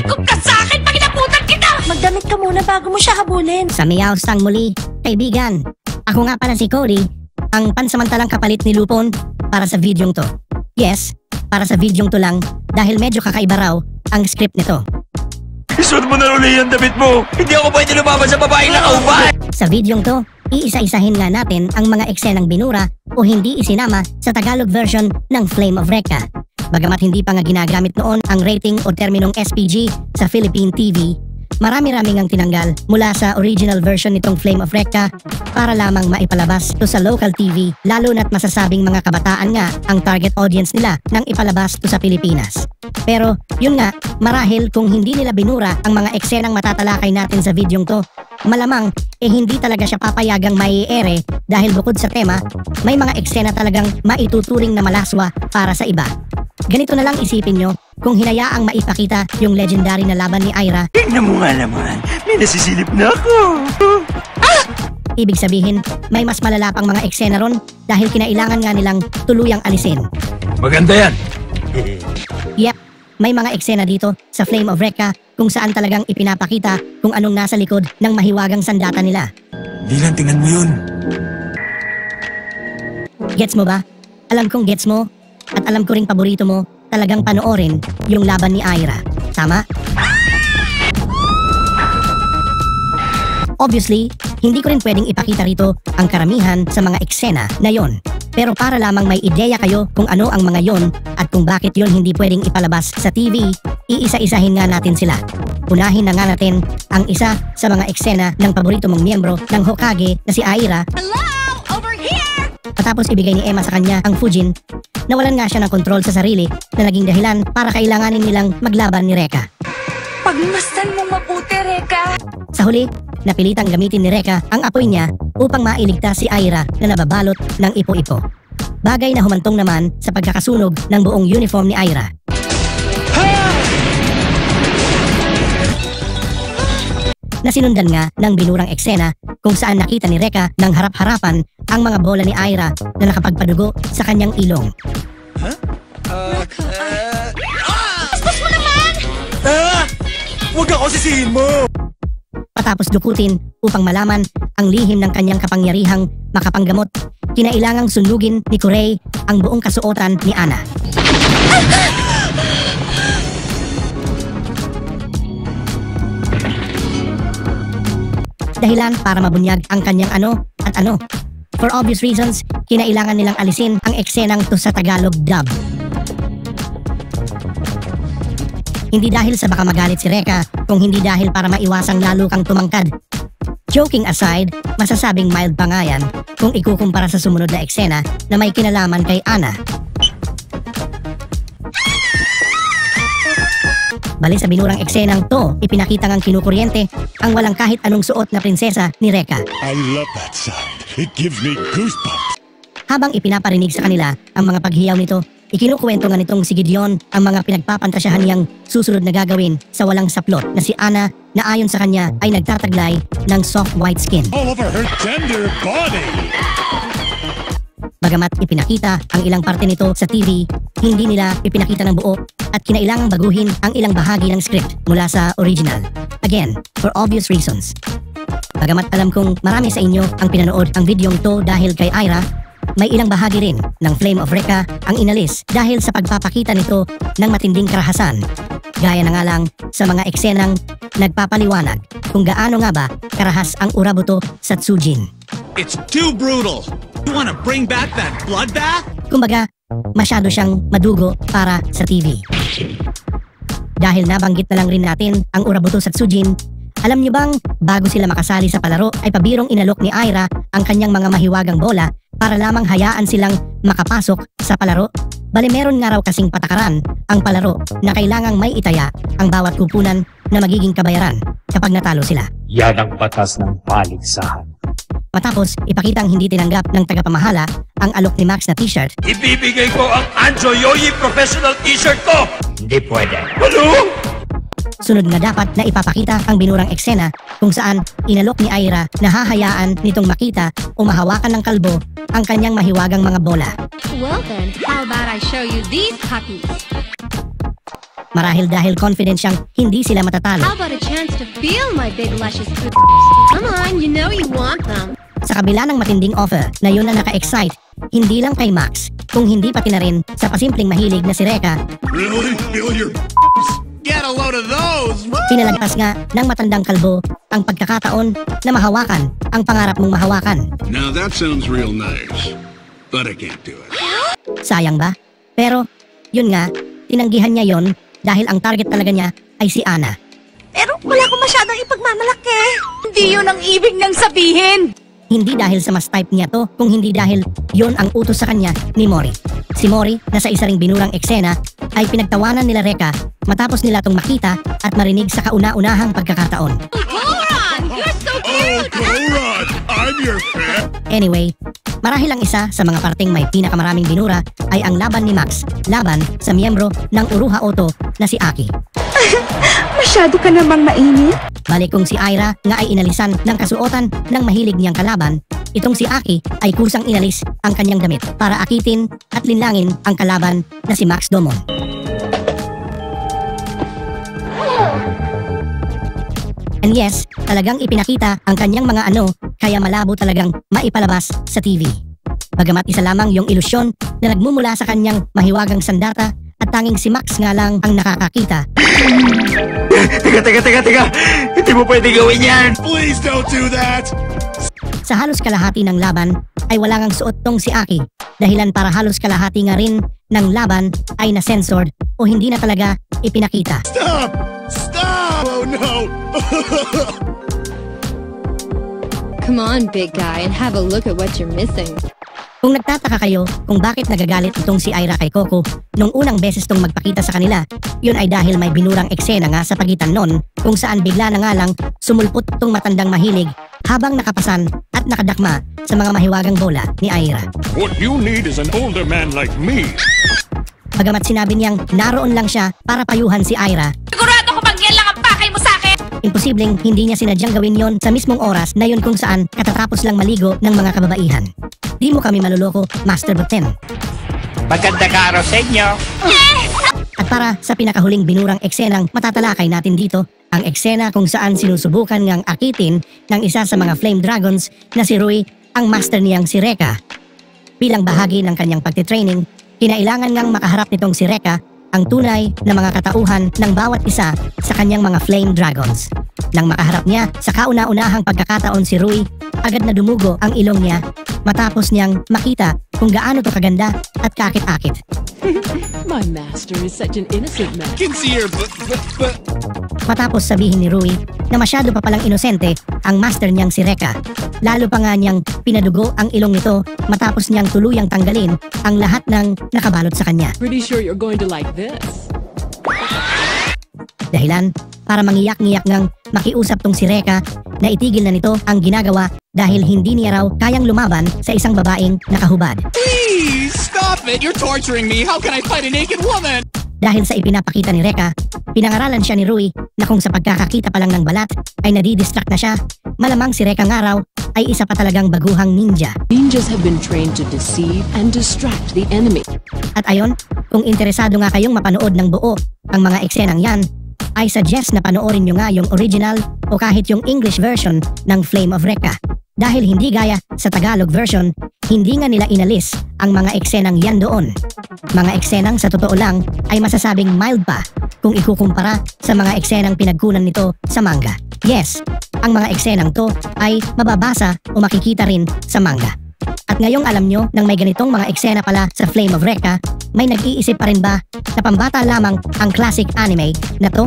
Lagot ka sa akin pag inaputan kita! Magdamit ka muna bago mo siya habulin. Sa Meow Sang muli, kaibigan. Ako nga pala si Cody, ang pansamantalang kapalit ni Lupon para sa videong to. Yes, para sa videong to lang dahil medyo kakaiba raw ang script nito. Isuot mo na uli yung damit mo! Hindi ako pwede lumaban sa babaeng nakauban! Sa videong to, iisa-isahin nga natin ang mga eksenang binura o hindi isinama sa Tagalog version ng Flame of Recca. Bagamat hindi pa nga ginagamit noon ang rating o terminong SPG sa Philippine TV, marami-raming ang tinanggal mula sa original version nitong Flame of Recca para lamang maipalabas to sa local TV, lalo na't masasabing mga kabataan nga ang target audience nila nang ipalabas to sa Pilipinas. Pero yun nga, marahil kung hindi nila binura ang mga eksenang matatalakay natin sa videong to, malamang hindi talaga siya papayagang maiere dahil bukod sa tema, may mga eksena talagang maituturing na malaswa para sa iba. Ganito na lang isipin nyo kung hinayaang maipakita yung legendary na laban ni Aira. Tingnan mo nga naman, may nasisilip na ako. Ibig sabihin, may mas malala pang mga eksena ron dahil kinailangan nga nilang tuluyang alisin. Maganda yan. Yep, may mga eksena dito sa Flame of Recca kung saan talagang ipinapakita kung anong nasa likod ng mahiwagang sandata nila. Dilan, tingnan mo yun. Gets mo ba? Alam kong gets mo. At alam ko ring paborito mo talagang panoorin yung laban ni Aira. Tama? Obviously, hindi ko rin pwedeng ipakita rito ang karamihan sa mga eksena na yon. Pero para lamang may ideya kayo kung ano ang mga yon at kung bakit yon hindi pwedeng ipalabas sa TV, iisa-isahin nga natin sila. Unahin na nga natin ang isa sa mga eksena ng paborito mong miyembro ng Hokage na si Aira. Hello! Over here! Patapos ibigay ni Emma sa kanya ang Fujin, nawalan nga siya ng kontrol sa sarili na naging dahilan para kailanganin nilang maglaban ni Recca. Pagmasdan mo maputi, Recca! Sa huli, napilitang gamitin ni Recca ang apoy niya upang mailigtas si Aira na nababalot ng ipo-ipo. Bagay na humantong naman sa pagkakasunog ng buong uniform ni Aira. Nasinundan nga ng binurang eksena kung saan nakita ni Recca ng harap-harapan ang mga bola ni Aira na nakapagpadugo sa kanyang ilong. Bastos mo naman! Huwag ako sisihin mo! Patapos dukutin upang malaman ang lihim ng kanyang kapangyarihang makapanggamot, kinailangang sunugin ni Kurei ang buong kasuotan ni Ana. Dahilan para mabunyag ang kanyang ano at ano. For obvious reasons, kinailangan nilang alisin ang eksenang to sa Tagalog dub. Hindi dahil sa baka magalit si Recca, kung hindi dahil para maiwasang lalo kang tumangkad. Joking aside, masasabing mild pa nga yan kung ikukumpara sa sumunod na eksena na may kinalaman kay Ana. Bali sa binurang eksenang to, ipinakita ngang kinukuryente ang walang kahit anong suot na prinsesa ni Recca. I love that sound. It gives me goosebumps. Habang ipinaparinig sa kanila ang mga paghiyaw nito, ikinukwento nga nitong si Gideon ang mga pinagpapantasyahan niyang susunod na gagawin sa walang saplot na si Ana na ayon sa kanya ay nagtataglay ng soft white skin. All over her tender body. Bagamat ipinakita ang ilang parte nito sa TV, hindi nila ipinakita ng buo at kinailangang baguhin ang ilang bahagi ng script mula sa original. Again, for obvious reasons. Bagamat alam kong marami sa inyo ang pinanood ang videong to dahil kay Aira, may ilang bahagi rin ng Flame of Recca ang inalis dahil sa pagpapakita nito ng matinding karahasan. Gaya na nga lang sa mga eksenang nagpapaliwanag kung gaano nga ba karahas ang Urabuto sa Tsujin. It's too brutal. You wanna bring back that bloodbath? Kumbaga, masyado siyang madugo para sa TV. Dahil nabanggit na lang rin natin ang Urabuto sa Tsujin, alam niyo bang bago sila makasali sa palaro ay pabirong inalok ni Aira ang kanyang mga mahiwagang bola para lamang hayaan silang makapasok sa palaro? Bali meron nga raw kasing patakaran ang palaro na kailangang may itaya ang bawat kupunan na magiging kabayaran kapag natalo sila. Yan ang batas ng paligsahan. Matapos, ipakitang hindi tinanggap ng tagapamahala ang alok ni Max na t-shirt. Ibibigay ko ang Anjo Yoyi professional t-shirt ko! Hindi pwede. Ano? Sunod nga dapat na ipapakita ang binurang eksena kung saan inalok ni Aira na hahayaan nitong makita o mahawakan ng kalbo ang kanyang mahiwagang mga bola. Well then, how about I show you these puppies? Marahil dahil confident siyang hindi sila matatalo. How about a chance to feel my big luscious food? Come on, you know you want them. Sa kabila ng matinding offer na yun na naka-excite, hindi lang kay Max, kung hindi pati na rin sa pasimpleng mahilig na si Reka, Really? Feel your Get a load of those. pinalagpas nga ng matandang kalbo ang pagkakataon na mahawakan ang pangarap mong mahawakan. Now that sounds real nice, but I can't do it. Sayang ba? Pero, yun nga, tinanggihan niya yon dahil ang target talaga niya ay si Ana. Pero wala akong masyadong ipagmamalaki. Hindi yun ang ibig niyang sabihin. Hindi dahil sa mas type niya to, kung hindi dahil yon ang utos sa kanya ni Mori. Si Mori, na sa isa ring binurang eksena, ay pinagtawanan nila Reka matapos nila tong makita at marinig sa kauna-unahang pagkakataon. Goron, you're so cute. Goron, I'm your pet. Anyway, marahil ang isa sa mga parteng may pinakamaraming binura ay ang laban ni Max, laban sa miyembro ng Uruha Auto na si Aki. Masyado ka namang mainit. Balik kung si Aira nga ay inalisan ng kasuotan ng mahilig niyang kalaban, itong si Aki ay kusang inalis ang kanyang damit para akitin at linlangin ang kalaban na si Max Domon. And yes, talagang ipinakita ang kanyang mga ano, kaya malabo talagang maipalabas sa TV. Bagamat isa lamang yung ilusyon na nagmumula sa kanyang mahiwagang sandata at tanging si Max nga lang ang nakakakita. Teka. Hindi mo pwede gawin yan. Please don't do that. Sa halos kalahati ng laban ay wala ngang suot tong si Aki, dahilan para halos kalahati nga rin ng laban ay na-censored o hindi na talaga ipinakita. Stop! Stop! Oh no! Come on, big guy, and have a look at what you're missing. Kung nagtataka kayo kung bakit nagagalit itong si Aira kay Coco nung unang beses tong magpakita sa kanila, yun ay dahil may binurang eksena nga sa pagitan nun kung saan bigla na nga lang sumulpot itong matandang mahilig habang nakapasan at nakadakma sa mga mahiwagang bola ni Aira. What you need is an older man like me. Bagamat sinabi niyang naroon lang siya para payuhan si Aira, Sigurado ko pag yan lang ang pakay mo sa akin. imposibleng hindi niya sinadyang gawin yon sa mismong oras na yun kung saan katatapos lang maligo ng mga kababaihan. Di mo kami maluloko, Master Buten. Magandang araw sa inyo. At para sa pinakahuling binurang eksenang matatalakay natin dito, ang eksena kung saan sinusubukan ngang akitin ng isa sa mga Flame Dragons na si Rui ang master niyang si Reka. Bilang bahagi ng kanyang pagtitraining, kinailangan ngang makaharap nitong si Reka ang tunay na mga katauhan ng bawat isa sa kanyang mga Flame Dragons. Nang makaharap niya sa kauna-unahang pagkakataon si Rui, agad na dumugo ang ilong niya matapos niyang makita kung gaano to kaganda at kakit-akit. My master is such an innocent man. Can see her, but. Matapos sabihin ni Rui na masyado pa palang inosente ang master niyang si Reka. Lalo pa nga niyang pinadugo ang ilong nito matapos niyang tuluyang tanggalin ang lahat ng nakabalot sa kanya. Pretty sure you're going to like this. Dahilan para mangiyak-ngiyak ngang makiusap tong si Reka na itigil na nito ang ginagawa dahil hindi niya raw kayang lumaban sa isang babaeng nakahubad. Please stop it! You're torturing me. How can I fight a naked woman? Dahil sa ipinapakita ni Reka, pinangaralan siya ni Rui na kung sa pagkakakita pa lang ng balat ay nadidistract na siya, malamang si Reka nga raw ay isa pa talagang baguhang ninja. Ninjas have been trained to deceive and distract the enemy. At ayon, kung interesado nga kayong mapanood ng buo ang mga eksenang yan, ay suggest na panoorin nyo nga yung original o kahit yung English version ng Flame of Reka. Dahil hindi gaya sa Tagalog version, hindi nga nila inalis ang mga eksenang yan doon. Mga eksenang sa totoo lang ay masasabing mild pa kung ikukumpara sa mga eksenang pinagkunan nito sa manga. Yes, ang mga eksenang to ay mababasa o makikita rin sa manga. At ngayong alam nyo nang may ganitong mga eksena pala sa Flame of Reka, may nag-iisip pa rin ba na pambata lamang ang classic anime na to?